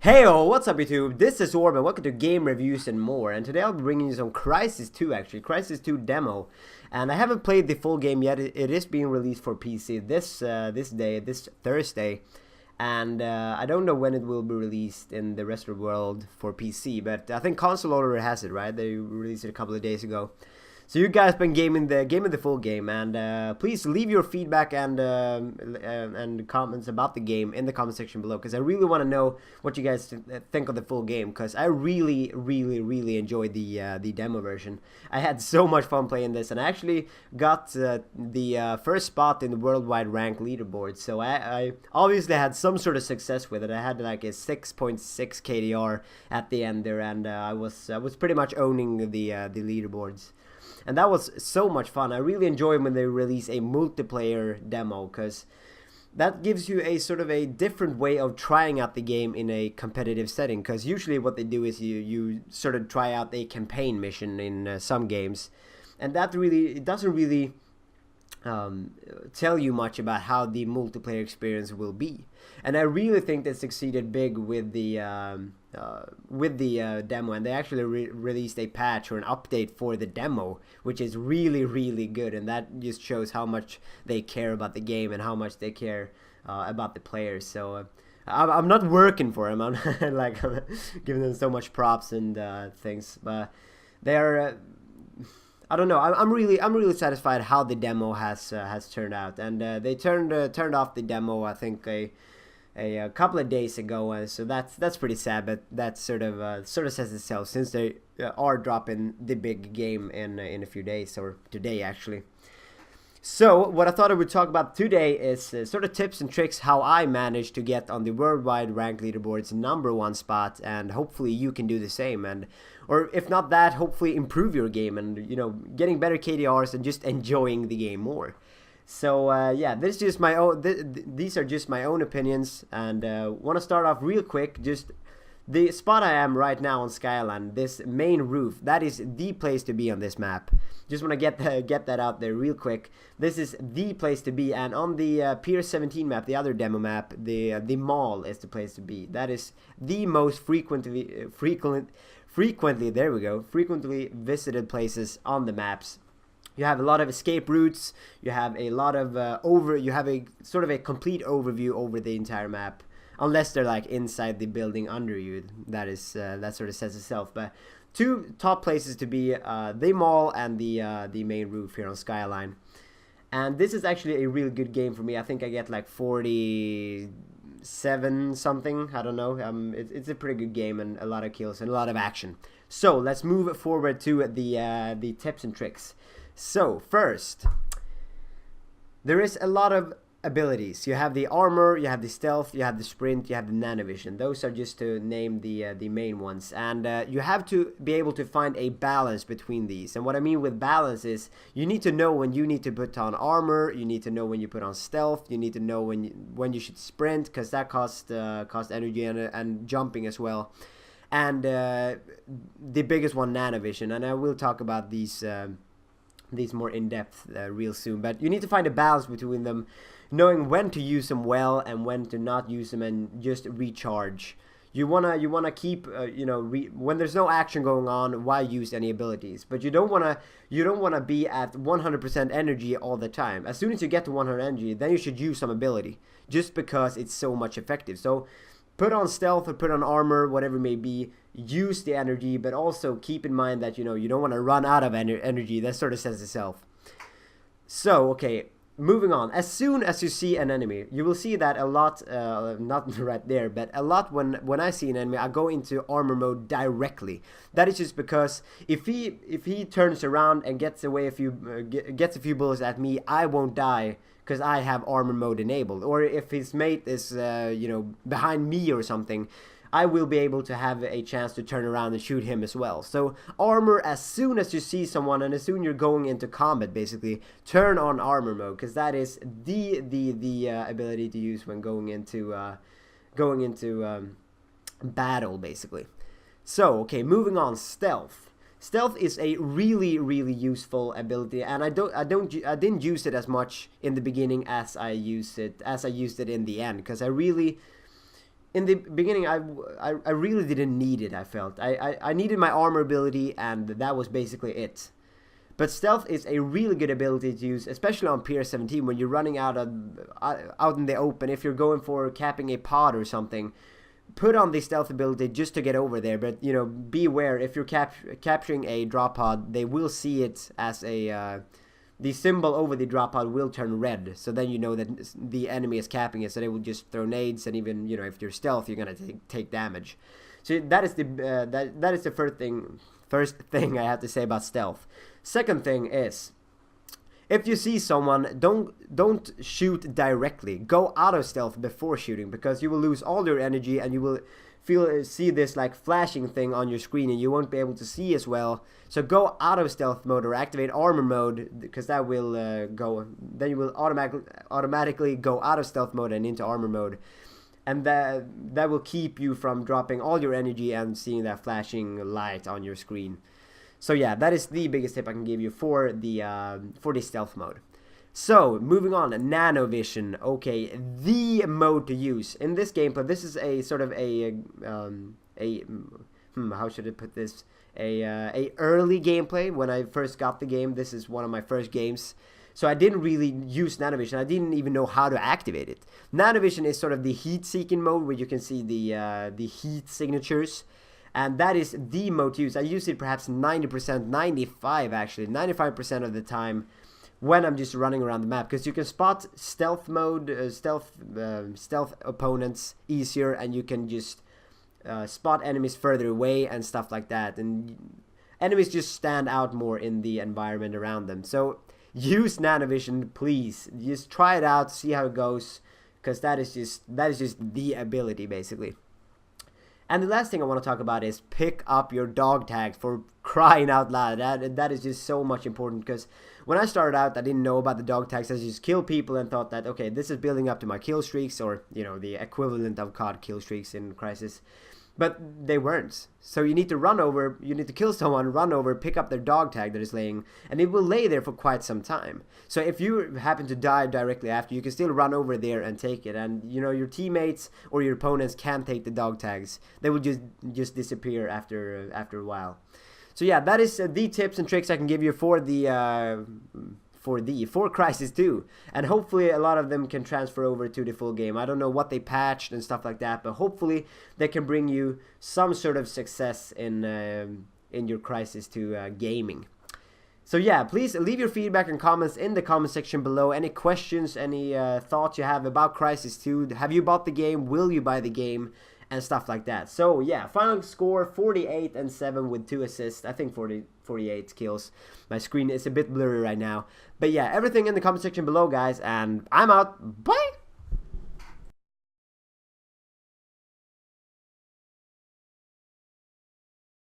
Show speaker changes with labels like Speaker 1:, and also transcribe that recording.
Speaker 1: Heyo, what's up YouTube? This is Orb and welcome to Game Reviews and More. And today I'll be bringing you some Crysis 2 actually, Crysis 2 demo. And I haven't played the full game yet. It is being released for PC this Thursday. And I don't know when it will be released in the rest of the world for PC, but I think console already has it, right? They released it a couple of days ago. So you guys been gaming the full game, and please leave your feedback and comments about the game in the comment section below, because I really want to know what you guys think of the full game, because I really enjoyed the demo version. I had so much fun playing this, and I actually got the first spot in the worldwide rank leaderboard. So I obviously had some sort of success with it. I had like a 6.6 KDR at the end there, and I was pretty much owning the leaderboards. And that was so much fun. I really enjoy when they release a multiplayer demo, because that gives you a sort of a different way of trying out the game in a competitive setting. Because usually what they do is you sort of try out a campaign mission in some games, and that it doesn't really tell you much about how the multiplayer experience will be. And I really think they succeeded big with the demo, and they actually released a patch or an update for the demo, which is really good, and that just shows how much they care about the game and how much they care about the players. So I'm not working for them. I'm like I'm giving them so much props and things, but they're I don't know. I'm really satisfied how the demo has turned out, and they turned off the demo, I think a couple of days ago, so that's pretty sad, but that sort of says itself, since they are dropping the big game in a few days, or today actually. So what I thought I would talk about today is sort of tips and tricks how I managed to get on the worldwide ranked leaderboard's #1 spot, and hopefully you can do the same, and or if not that, hopefully improve your game and getting better KDRs and just enjoying the game more. So yeah, this is just my own. These are just my own opinions, and want to start off real quick. Just the spot I am right now on Skyline, this main roof, that is the place to be on this map. Just want to get that out there real quick. This is the place to be, and on the Pier 17 map, the other demo map, the mall is the place to be. That is the most frequently there we go, frequently visited places on the maps. You have a lot of escape routes. You have a lot of you have a sort of a complete overview over the entire map, unless they're like inside the building under you. That is that sort of says itself. But two top places to be: the mall and the main roof here on Skyline. And this is actually a really good game for me. I think I get like 47 something. I don't know. It's a pretty good game, and a lot of kills and a lot of action. So let's move forward to the tips and tricks. So first, there is a lot of abilities. You have the armor, you have the stealth, you have the sprint, you have the nanovision. Those are just to name the main ones, and you have to be able to find a balance between these. And what I mean with balance is you need to know when you need to put on armor, you need to know when you put on stealth, you need to know when you should sprint, because that costs energy and jumping as well. And the biggest one, nanovision, and I will talk about these more in depth real soon. But you need to find a balance between them, knowing when to use them well and when to not use them and just recharge. You wanna keep when there's no action going on, why use any abilities? But you don't wanna be at 100% energy all the time. As soon as you get to 100 energy, then you should use some ability, just because it's so much effective. So put on stealth or put on armor, whatever it may be. Use the energy, but also keep in mind that you don't want to run out of energy. That sort of says itself. So okay, moving on. As soon as you see an enemy, you will see that a lot. Not right there, but a lot when I see an enemy, I go into armor mode directly. That is just because if he turns around and gets a few bullets at me, I won't die, because I have armor mode enabled. Or if his mate is behind me or something, I will be able to have a chance to turn around and shoot him as well. So armor, as soon as you see someone and as soon you're going into combat, basically turn on armor mode, because that is the ability to use when going into battle, basically. So okay, moving on, stealth. Stealth is a really useful ability, and I didn't use it as much in the beginning as I used it in the end, because I really in the beginning, I really didn't need it. I felt I needed my armor ability, and that was basically it. But stealth is a really good ability to use, especially on Pier 17 when you're running out in the open. If you're going for capping a pod or something, put on the stealth ability just to get over there. But you know, beware if you're capturing a drop pod, they will see it as a the symbol over the drop pod will turn red. So then you know that the enemy is capping it. So they will just throw nades, and even if you're stealth, you're gonna take damage. So that is the that is the first thing I have to say about stealth. Second thing is, if you see someone, don't shoot directly. Go out of stealth before shooting, because you will lose all your energy, and you will see this like flashing thing on your screen, and you won't be able to see as well. So go out of stealth mode or activate armor mode, because that will then you will automatically go out of stealth mode and into armor mode. And that will keep you from dropping all your energy and seeing that flashing light on your screen. So yeah, that is the biggest tip I can give you for the stealth mode. So moving on, Nanovision. Okay, the mode to use in this gameplay. This is a sort of how should I put this? A early gameplay when I first got the game. This is one of my first games. So I didn't really use Nanovision. I didn't even know how to activate it. Nanovision is sort of the heat-seeking mode where you can see the heat signatures. And that is the mode to use. I use it perhaps 90%, 95% of the time when I'm just running around the map. Because you can spot stealth mode, stealth opponents easier. And you can just spot enemies further away and stuff like that. And enemies just stand out more in the environment around them. So use Nanovision, please. Just try it out, see how it goes, because that is just the ability basically. And the last thing I want to talk about is pick up your dog tags, for crying out loud. That is just so much important, because when I started out, I didn't know about the dog tags. I just killed people and thought that, okay, this is building up to my kill streaks, or the equivalent of COD kill streaks in Crysis. But they weren't. So you need to run over, you need to kill someone, run over, pick up their dog tag that is laying, and it will lay there for quite some time. So if you happen to die directly after, you can still run over there and take it. And your teammates or your opponents can't take the dog tags. They will just disappear after a while. So yeah, that is the tips and tricks I can give you for Crysis 2, and hopefully a lot of them can transfer over to the full game. I don't know what they patched and stuff like that, but hopefully they can bring you some sort of success in your Crysis 2 gaming. So yeah, please leave your feedback and comments in the comment section below. Any questions, any thoughts you have about Crysis 2? Have you bought the game? Will you buy the game? And stuff like that. So yeah, final score 48-7 with 2 assists. I think 48 kills. My screen is a bit blurry right now. But yeah, everything in the comment section below, guys. And I'm out. Bye!